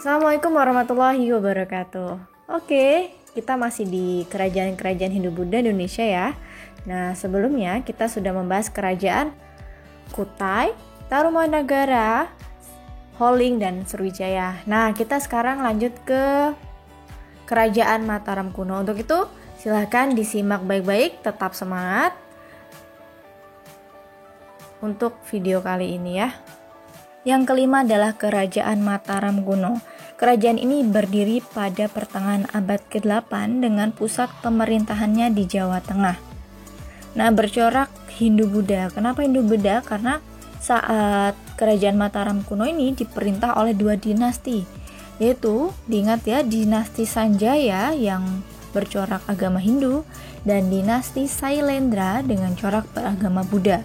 Assalamualaikum warahmatullahi wabarakatuh. Oke, kita masih di kerajaan-kerajaan Hindu-Buddha Indonesia ya. Nah, sebelumnya kita sudah membahas kerajaan Kutai, Tarumanagara, Holling, dan Sriwijaya. Nah, kita sekarang lanjut ke kerajaan Mataram kuno. Untuk itu, silahkan disimak baik-baik, tetap semangat untuk video kali ini ya. Yang kelima adalah Kerajaan Mataram kuno. Kerajaan ini berdiri pada pertengahan abad ke-8 dengan pusat pemerintahannya di Jawa Tengah. Nah, bercorak Hindu-Buddha. Kenapa Hindu-Buddha? Karena saat Kerajaan Mataram kuno ini diperintah oleh dua dinasti, yaitu diingat ya, dinasti Sanjaya yang bercorak agama Hindu dan dinasti Sailendra dengan corak beragama Buddha.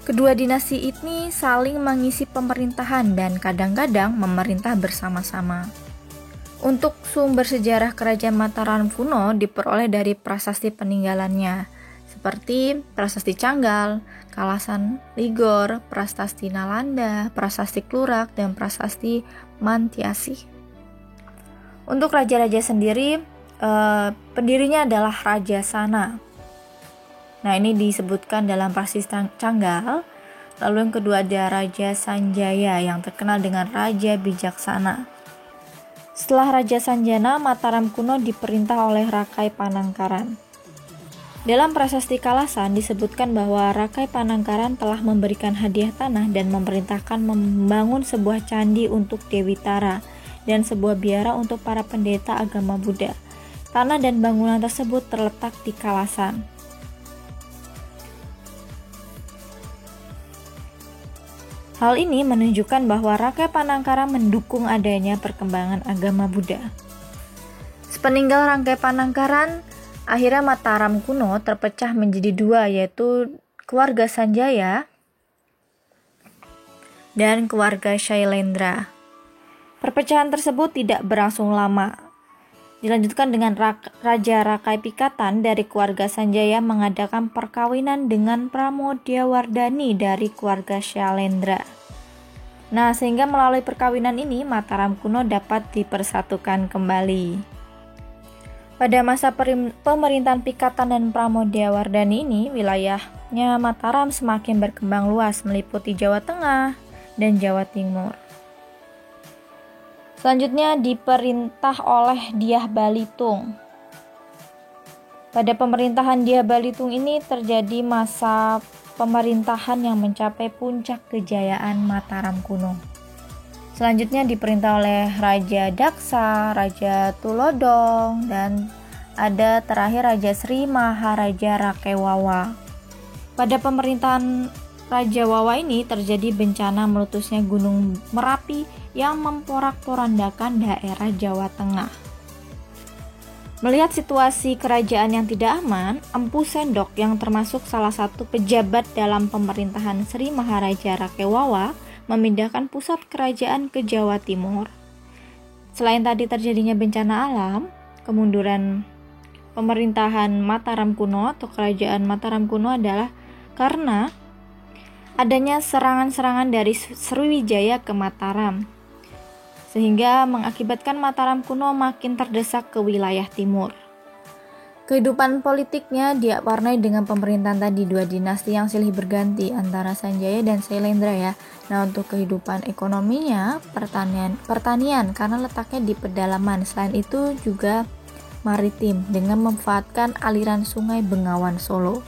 Kedua dinasti ini saling mengisi pemerintahan dan kadang-kadang memerintah bersama-sama. Untuk sumber sejarah Kerajaan Mataram kuno diperoleh dari prasasti peninggalannya, seperti Prasasti Canggal, Kalasan Ligor, Prasasti Nalanda, Prasasti Klurak, dan Prasasti Mantiasi. Untuk raja-raja sendiri, pendirinya adalah Raja Sana. Nah, ini disebutkan dalam Prasasti Canggal. Lalu yang kedua ada Raja Sanjaya yang terkenal dengan Raja Bijaksana. Setelah Raja Sanjana, Mataram kuno diperintah oleh Rakai Panangkaran. Dalam Prasasti Kalasan disebutkan bahwa Rakai Panangkaran telah memberikan hadiah tanah dan memerintahkan membangun sebuah candi untuk Dewi Tara dan sebuah biara untuk para pendeta agama Buddha. Tanah dan bangunan tersebut terletak di Kalasan. Hal ini menunjukkan bahwa Rakai Panangkaran mendukung adanya perkembangan agama Buddha. Sepeninggal Rakai Panangkaran, akhirnya Mataram kuno terpecah menjadi dua, yaitu keluarga Sanjaya dan keluarga Shailendra. Perpecahan tersebut tidak berlangsung lama. Dilanjutkan dengan Raja Rakai Pikatan dari keluarga Sanjaya mengadakan perkawinan dengan Pramodyawardhani dari keluarga Shailendra. Nah, sehingga melalui perkawinan ini Mataram kuno dapat dipersatukan kembali. Pada masa pemerintahan Pikatan dan Pramodyawardhani ini, wilayahnya Mataram semakin berkembang luas meliputi Jawa Tengah dan Jawa Timur. Selanjutnya diperintah oleh Dyah Balitung. Pada pemerintahan Dyah Balitung ini terjadi masa pemerintahan yang mencapai puncak kejayaan Mataram kuno. Selanjutnya diperintah oleh Raja Daksa, Raja Tulodong, dan ada terakhir Raja Sri Maharaja Rakewawa. Pada pemerintahan Raja Wawa ini terjadi bencana meletusnya Gunung Merapi yang memporak-porandakan daerah Jawa Tengah. Melihat situasi kerajaan yang tidak aman, Empu Sendok yang termasuk salah satu pejabat dalam pemerintahan Sri Maharaja Rakewawa memindahkan pusat kerajaan ke Jawa Timur. Selain tadi terjadinya bencana alam, kemunduran pemerintahan Mataram kuno atau kerajaan Mataram kuno adalah karena adanya serangan-serangan dari Sriwijaya ke Mataram, sehingga mengakibatkan Mataram kuno makin terdesak ke wilayah timur. Kehidupan politiknya diwarnai dengan pemerintahan tadi dua dinasti yang silih berganti antara Sanjaya dan Sailendra ya. Nah, untuk kehidupan ekonominya pertanian karena letaknya di pedalaman. Selain itu juga maritim dengan memanfaatkan aliran Sungai Bengawan Solo.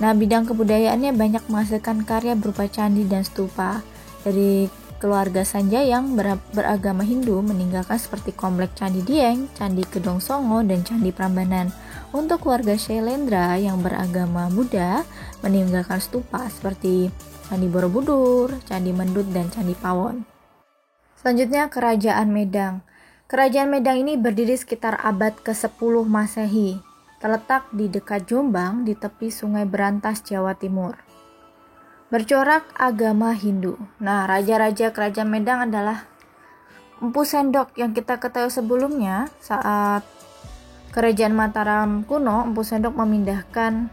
Nah, bidang kebudayaannya banyak menghasilkan karya berupa candi dan stupa. Dari keluarga Sanjaya yang beragama Hindu meninggalkan seperti Komplek Candi Dieng, Candi Gedong Songo, dan Candi Prambanan. Untuk keluarga Shailendra yang beragama Buddha meninggalkan stupa seperti Candi Borobudur, Candi Mendut, dan Candi Pawon. Selanjutnya Kerajaan Medang. Kerajaan Medang ini berdiri sekitar abad ke-10 Masehi. Terletak di dekat Jombang di tepi Sungai Berantas, Jawa Timur. Bercorak agama Hindu. Nah, raja-raja kerajaan Medang adalah Empu Sendok yang kita ketahui sebelumnya. Saat kerajaan Mataram kuno, Empu Sendok memindahkan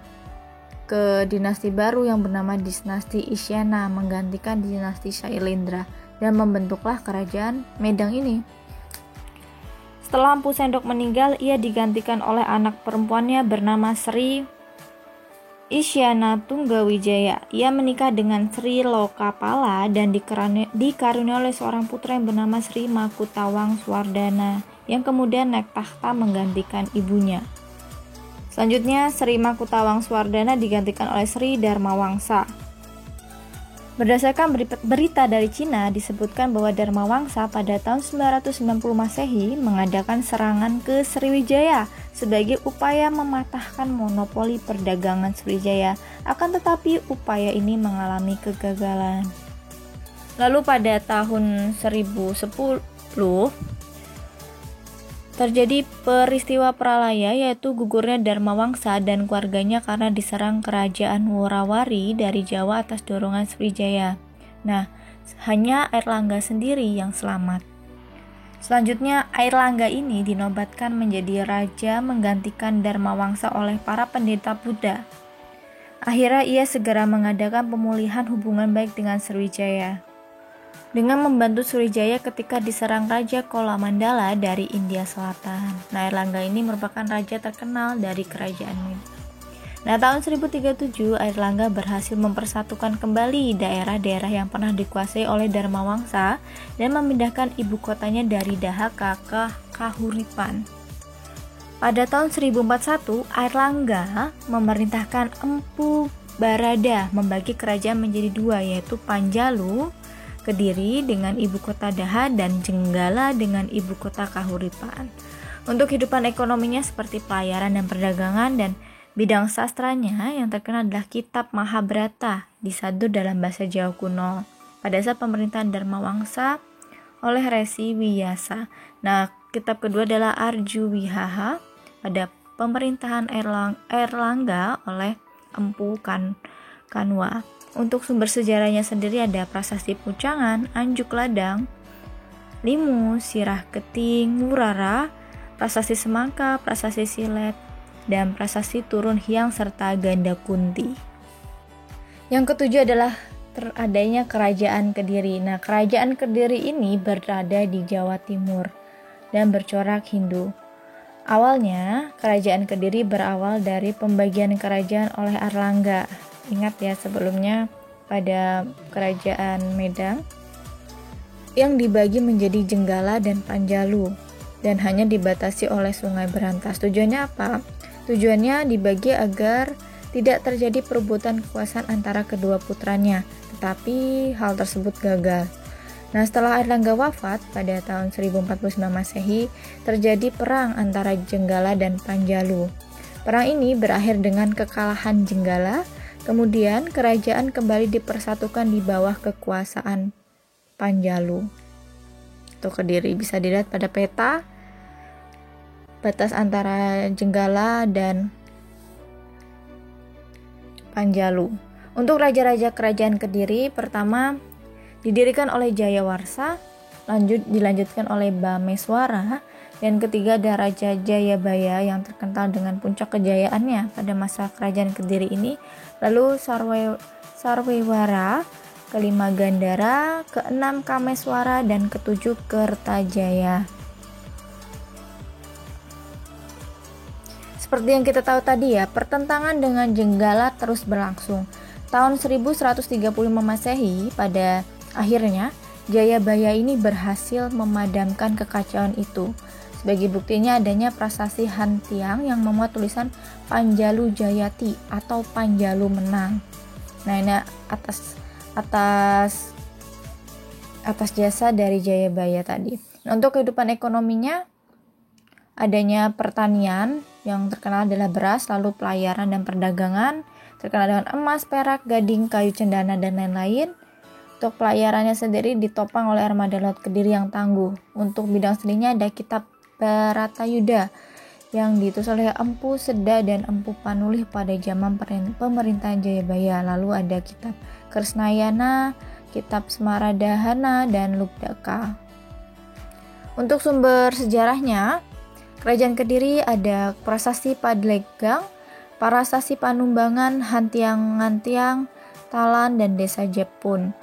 ke dinasti baru yang bernama dinasti Isyana, menggantikan dinasti Shailendra. dan membentuklah kerajaan Medang ini. Setelah Empu Sendok meninggal, ia digantikan oleh anak perempuannya bernama Sri Isyana Tunggawijaya. Ia menikah dengan Sri Lokapala dan dikaruniai oleh seorang putra yang bernama Sri Makutawang Swardana yang kemudian naik tahta menggantikan ibunya. Selanjutnya, Sri Makutawang Swardana digantikan oleh Sri Dharmawangsa. Berdasarkan berita dari Cina, disebutkan bahwa Dharmawangsa pada tahun 990 Masehi mengadakan serangan ke Sriwijaya sebagai upaya mematahkan monopoli perdagangan Sriwijaya. Akan tetapi upaya ini mengalami kegagalan. Lalu pada tahun 1010 terjadi peristiwa pralaya, yaitu gugurnya Dharmawangsa dan keluarganya karena diserang kerajaan Worawari dari Jawa atas dorongan Sriwijaya. Nah, hanya Airlangga sendiri yang selamat. Selanjutnya, Airlangga ini dinobatkan menjadi raja menggantikan Dharmawangsa oleh para pendeta Buddha. Akhirnya ia segera mengadakan pemulihan hubungan baik dengan Sriwijaya dengan membantu Sriwijaya ketika diserang Raja Kolamandala dari India Selatan. Nah, Airlangga ini merupakan raja terkenal dari kerajaan Medang. Nah, tahun 1037 Airlangga berhasil mempersatukan kembali daerah-daerah yang pernah dikuasai oleh Dharmawangsa dan memindahkan ibu kotanya dari Dahaka ke Kahuripan. Pada tahun 1041 Airlangga memerintahkan Empu Barada membagi kerajaan menjadi dua, yaitu Panjalu Kediri dengan ibu kota Daha dan Jenggala dengan ibu kota Kahuripan. Untuk kehidupan ekonominya seperti pelayaran dan perdagangan, dan bidang sastranya yang terkenal adalah kitab Mahabharata disadur dalam bahasa Jawa kuno pada saat pemerintahan Dharmawangsa oleh Resi Wiyasa. Nah, kitab kedua adalah Arjuwihaha pada pemerintahan Airlangga oleh Empu Kanwa. Untuk sumber sejarahnya sendiri ada Prasasti Pucangan, Anjuk Ladang, Limu, Sirah Keting, Wurara, Prasasti Semangka, Prasasti Silet, dan Prasasti Turun Hyang serta Ganda Kunti. Yang ketujuh adalah teradanya Kerajaan Kediri. Nah, Kerajaan Kediri ini berada di Jawa Timur dan bercorak Hindu. Awalnya, Kerajaan Kediri berawal dari pembagian kerajaan oleh Airlangga. Ingat ya, sebelumnya pada kerajaan Medang yang dibagi menjadi Jenggala dan Panjalu dan hanya dibatasi oleh Sungai Berantas. Tujuannya apa? Tujuannya dibagi agar tidak terjadi perebutan kekuasaan antara kedua putranya, tetapi hal tersebut gagal. Nah, setelah Airlangga wafat pada tahun 1049 Masehi, terjadi perang antara Jenggala dan Panjalu. Perang ini berakhir dengan kekalahan Jenggala. Kemudian kerajaan kembali dipersatukan di bawah kekuasaan Panjalu. Itu Kediri bisa dilihat pada peta batas antara Jenggala dan Panjalu. Untuk raja-raja kerajaan Kediri, pertama didirikan oleh Jayawarsa, dilanjutkan oleh Bameswara, dan ketiga ada Raja Jayabaya yang terkenal dengan puncak kejayaannya pada masa kerajaan Kediri ini. Lalu Sarwewara, kelima Gandara, keenam Kameswara, dan ketujuh Kertajaya. Seperti yang kita tahu tadi ya, pertentangan dengan Jenggala terus berlangsung. Tahun 1135 Masehi, pada akhirnya Jayabaya ini berhasil memadamkan kekacauan itu. Sebagai buktinya adanya prasasti Hantiang yang memuat tulisan Panjalu Jayati atau Panjalu menang. Nah, ini atas jasa dari Jayabaya tadi. Nah, untuk kehidupan ekonominya adanya pertanian yang terkenal adalah beras, lalu pelayaran dan perdagangan terkenal dengan emas, perak, gading, kayu cendana, dan lain-lain. Untuk pelayarannya sendiri ditopang oleh armada laut Kediri yang tangguh. Untuk bidang seninya ada kitab Bharatayuda yang ditulis oleh Empu Seda dan Empu Panulih pada zaman pemerintahan Jayabaya. Lalu ada kitab Kresnayana, kitab Semaradahana, dan Lubdaka. Untuk sumber sejarahnya, kerajaan Kediri ada Prasasti Padlegang, Prasasti Panumbangan, Hantiang-Ngantiang, Talan, dan Desa Jepun.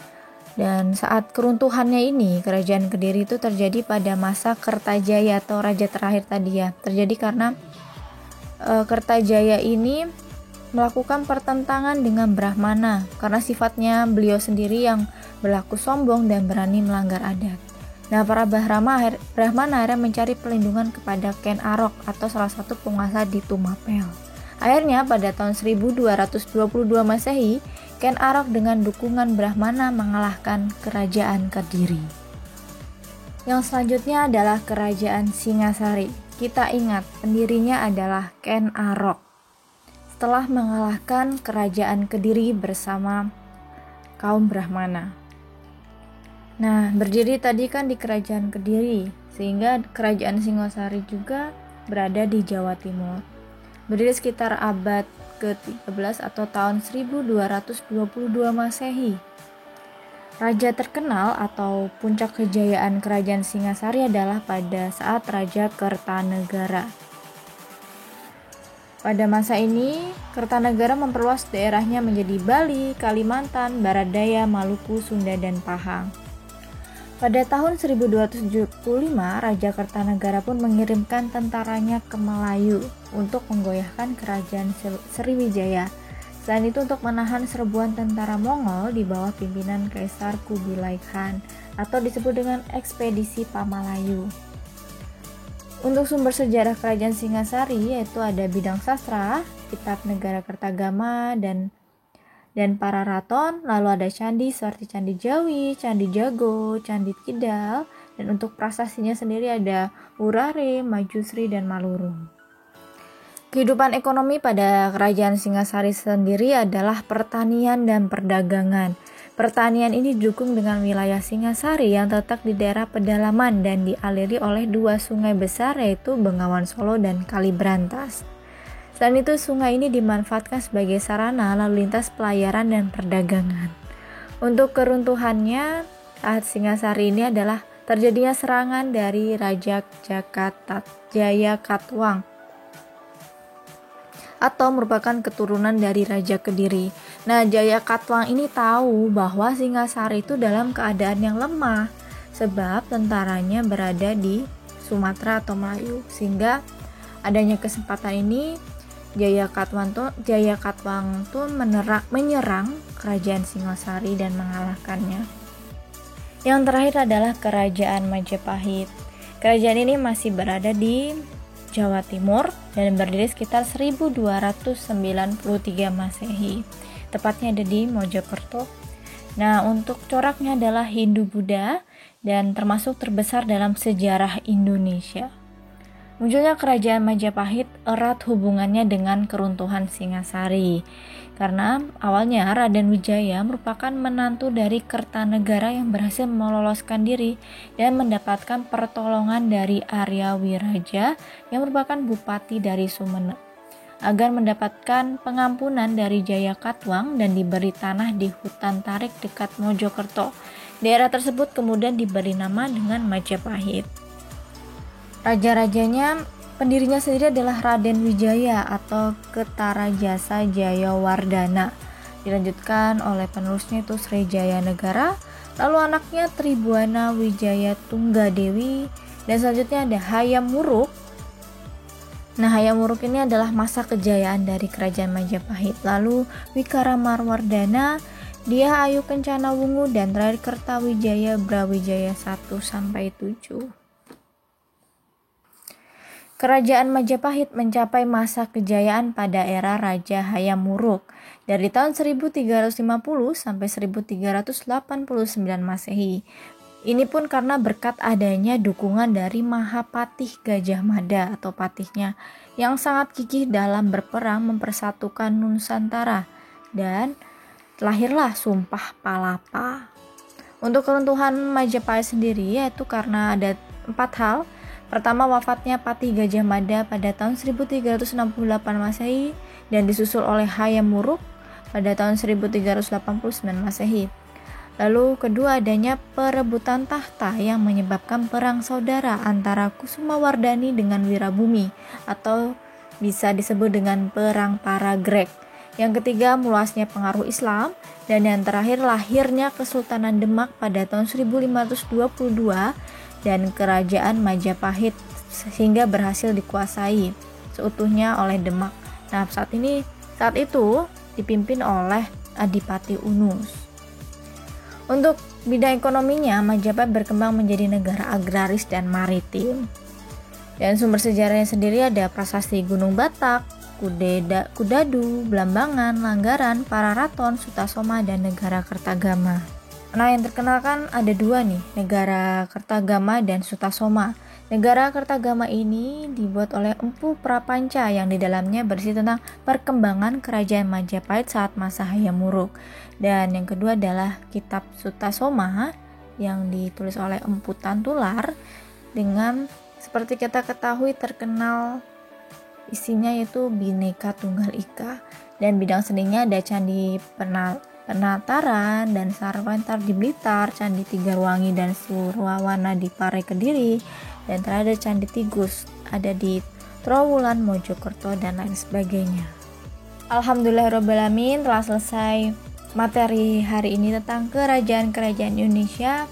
Dan saat keruntuhannya ini, kerajaan Kediri itu terjadi pada masa Kertajaya atau raja terakhir tadi ya. Terjadi karena Kertajaya ini melakukan pertentangan dengan Brahmana karena sifatnya beliau sendiri yang berlaku sombong dan berani melanggar adat. Nah, para Brahmana akhirnya mencari perlindungan kepada Ken Arok atau salah satu penguasa di Tumapel. Akhirnya pada tahun 1222 Masehi, Ken Arok dengan dukungan Brahmana mengalahkan kerajaan Kediri. Yang selanjutnya adalah kerajaan Singasari. Kita ingat, pendirinya adalah Ken Arok. Setelah mengalahkan kerajaan Kediri bersama kaum Brahmana. Nah, berdiri tadi kan di kerajaan Kediri, sehingga kerajaan Singasari juga berada di Jawa Timur. Berdiri sekitar abad ke-13 atau tahun 1222 Masehi. Raja terkenal atau puncak kejayaan kerajaan Singasari adalah pada saat Raja Kertanegara. Pada masa ini, Kertanegara memperluas daerahnya menjadi Bali, Kalimantan, Barat Daya, Maluku, Sunda, dan Pahang. Pada tahun 1275, Raja Kertanegara pun mengirimkan tentaranya ke Melayu untuk menggoyahkan kerajaan Sriwijaya. Selain itu untuk menahan serbuan tentara Mongol di bawah pimpinan Kaisar Kubilai Khan atau disebut dengan ekspedisi Pamalayu. Untuk sumber sejarah kerajaan Singasari yaitu ada bidang sastra, kitab Negara Kertagama, dan para raton, lalu ada candi seperti Candi Jawi, Candi Jago, Candi Kidal, dan untuk prasasinya sendiri ada Urare, Majusri, dan Malurung. Kehidupan ekonomi pada kerajaan Singasari sendiri adalah pertanian dan perdagangan. Pertanian ini didukung dengan wilayah Singasari yang terletak di daerah pedalaman dan dialiri oleh dua sungai besar yaitu Bengawan Solo dan Kali Brantas. Selain itu, sungai ini dimanfaatkan sebagai sarana lalu lintas pelayaran dan perdagangan. Untuk keruntuhannya, saat Singasari ini adalah terjadinya serangan dari Raja Jayakatwang atau merupakan keturunan dari Raja Kediri. Nah, Jayakatwang ini tahu bahwa Singasari itu dalam keadaan yang lemah sebab tentaranya berada di Sumatera atau Melayu, sehingga adanya kesempatan ini Jayakatwang tuh menyerang kerajaan Singasari dan mengalahkannya. Yang terakhir adalah kerajaan Majapahit. Kerajaan ini masih berada di Jawa Timur dan berdiri sekitar 1293 Masehi. Tepatnya ada di Mojokerto. Nah, untuk coraknya adalah Hindu-Buddha dan termasuk terbesar dalam sejarah Indonesia. Munculnya kerajaan Majapahit erat hubungannya dengan keruntuhan Singasari. Karena awalnya Raden Wijaya merupakan menantu dari Kertanegara yang berhasil meloloskan diri dan mendapatkan pertolongan dari Arya Wiraja yang merupakan bupati dari Sumenep agar mendapatkan pengampunan dari Jayakatwang dan diberi tanah di hutan tarik dekat Mojokerto. Daerah tersebut kemudian diberi nama dengan Majapahit. Raja-rajanya, pendirinya sendiri adalah Raden Wijaya atau Ketarajasa Jayawardana. Dilanjutkan oleh penerusnya itu Srijaya Negara, lalu anaknya Tribuana Wijaya Tunggadewi, dan selanjutnya ada Hayam Wuruk. Nah, Hayam Wuruk ini adalah masa kejayaan dari kerajaan Majapahit. Lalu Wikaramarwardana, dia Ayu Kencana Wungu, dan terakhir Kertawijaya Brawijaya 1-7. Kerajaan Majapahit mencapai masa kejayaan pada era Raja Hayam Wuruk dari tahun 1350 sampai 1389 Masehi. Ini pun karena berkat adanya dukungan dari Mahapatih Gajah Mada atau patihnya yang sangat gigih dalam berperang mempersatukan Nusantara, dan lahirlah Sumpah Palapa. Untuk keruntuhan Majapahit sendiri yaitu karena ada 4 hal. Pertama, wafatnya Patih Gajah Mada pada tahun 1368 Masehi dan disusul oleh Hayam Wuruk pada tahun 1389 Masehi. Lalu kedua, adanya perebutan tahta yang menyebabkan perang saudara antara Kusumawardani dengan Wirabumi atau bisa disebut dengan perang para Grek Yang ketiga, meluasnya pengaruh Islam. Dan yang terakhir, lahirnya Kesultanan Demak pada tahun 1522 dan Kerajaan Majapahit sehingga berhasil dikuasai seutuhnya oleh Demak. Nah, saat itu dipimpin oleh Adipati Unus. Untuk bidang ekonominya, Majapahit berkembang menjadi negara agraris dan maritim. Dan sumber sejarahnya sendiri ada prasasti Gunung Batak, Kudadu, Blambangan, Langgaran, Pararaton, Sutasoma, dan Negara Kertagama. Nah, yang terkenal kan ada dua nih, Negara Kertagama dan Sutasoma. Negara Kertagama ini dibuat oleh Empu Prapanca yang di dalamnya berisi tentang perkembangan kerajaan Majapahit saat masa Hayam Wuruk. Dan yang kedua adalah Kitab Sutasoma yang ditulis oleh Empu Tantular dengan seperti kita ketahui terkenal isinya yaitu Bhinneka Tunggal Ika, dan bidang seninya ada Candi Penataran dan Sarwantar di Blitar, Candi Tigarwangi dan Surwawana di Pare Kediri, dan terakhir Candi Tigus ada di Trowulan Mojokerto dan lain sebagainya. Alhamdulillahirobbilalamin, telah selesai materi hari ini tentang kerajaan-kerajaan Indonesia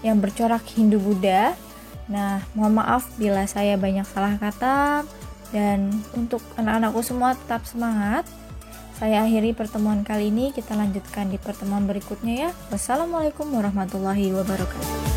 yang bercorak Hindu-Buddha. Nah, mohon maaf bila saya banyak salah kata. Dan untuk anak-anakku semua tetap semangat. Saya akhiri pertemuan kali ini, kita lanjutkan di pertemuan berikutnya ya. Wassalamualaikum warahmatullahi wabarakatuh.